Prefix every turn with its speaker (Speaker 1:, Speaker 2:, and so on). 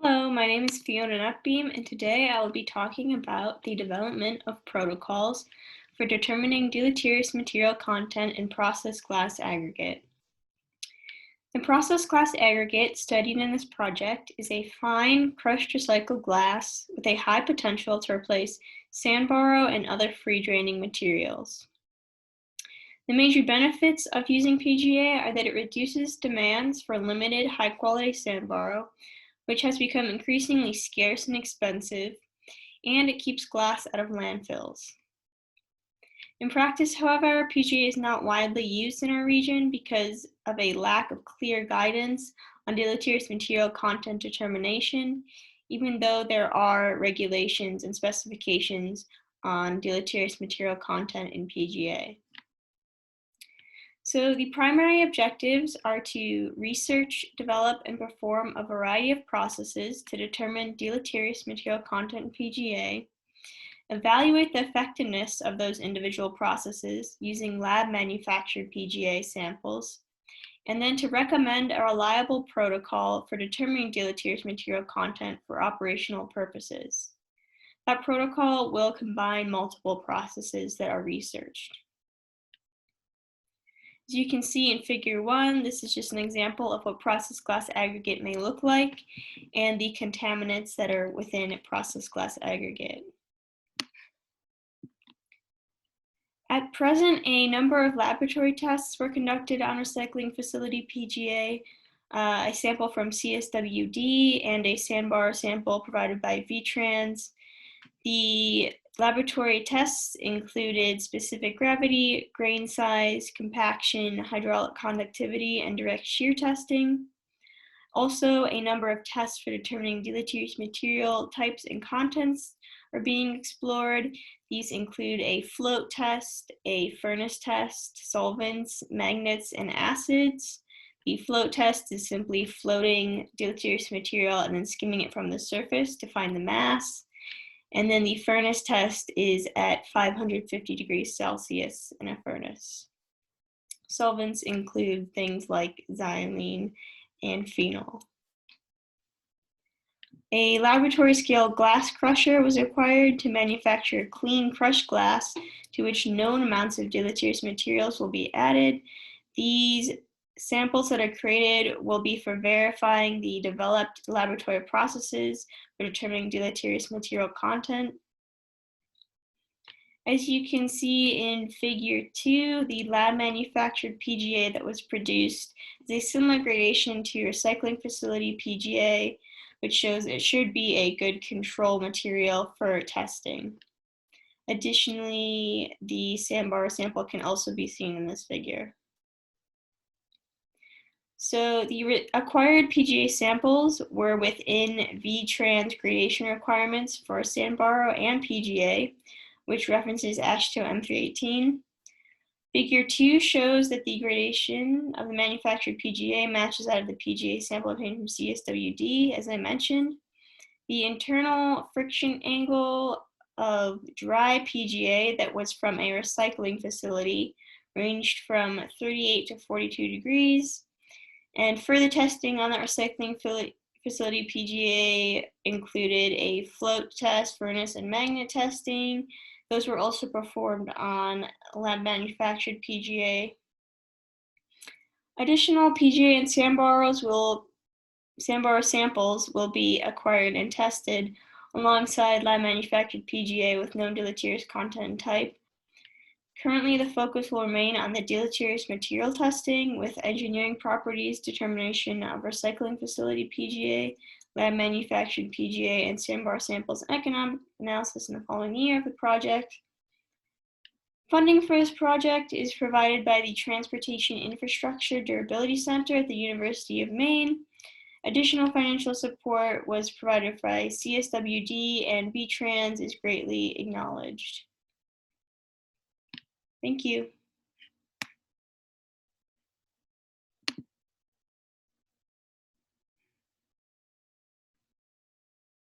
Speaker 1: Hello, my name is Fiona Nuckbeam, and today I will be talking about the development of protocols for determining deleterious material content in process glass aggregate. The process glass aggregate studied in this project is a fine, crushed recycled glass with a high potential to replace sandbar and other free-draining materials. The major benefits of using PGA are that it reduces demands for limited high-quality sandbar, which has become increasingly scarce and expensive, and it keeps glass out of landfills. In practice, however, PGA is not widely used in our region because of a lack of clear guidance on deleterious material content determination, even though there are regulations and specifications on deleterious material content in PGA. So the primary objectives are to research, develop, and perform a variety of processes to determine deleterious material content in PGA, evaluate the effectiveness of those individual processes using lab-manufactured PGA samples, and then to recommend a reliable protocol for determining deleterious material content for operational purposes. That protocol will combine multiple processes that are researched. As you can see in figure 1, this is just an example of what process glass aggregate may look like and the contaminants that are within process glass aggregate. At present, a number of laboratory tests were conducted on recycling facility PGA, a sample from CSWD and a sandbar sample provided by VTrans. The laboratory tests included specific gravity, grain size, compaction, hydraulic conductivity, and direct shear testing. Also, a number of tests for determining deleterious material types and contents are being explored. These include a float test, a furnace test, solvents, magnets, and acids. The float test is simply floating deleterious material and then skimming it from the surface to find the mass. And then the furnace test is at 550 degrees Celsius in a furnace. Solvents include things like xylene and phenol. A laboratory scale glass crusher was required to manufacture clean crushed glass to which known amounts of deleterious materials will be added. These samples that are created will be for verifying the developed laboratory processes for determining deleterious material content. As you can see in figure 2, the lab manufactured PGA that was produced is a similar gradation to recycling facility PGA, which shows it should be a good control material for testing. Additionally, the sandbar sample can also be seen in this figure. So the acquired PGA samples were within VTrans gradation requirements for sandbar and PGA, which references AASHTO M318. Figure 2 shows that the gradation of the manufactured PGA matches that of the PGA sample obtained from CSWD, as I mentioned. The internal friction angle of dry PGA that was from a recycling facility ranged from 38 to 42 degrees. And further testing on that recycling facility PGA included a float test, furnace, and magnet testing. Those were also performed on lab manufactured PGA. Additional PGA and sandbar samples will be acquired and tested alongside lab manufactured PGA with known deleterious content and type. Currently, the focus will remain on the deleterious material testing with engineering properties determination of recycling facility PGA, lab manufactured PGA, and sandbar samples and economic analysis in the following year of the project. Funding for this project is provided by the Transportation Infrastructure Durability Center at the University of Maine. Additional financial support was provided by CSWD, and VTrans is greatly acknowledged. Thank you.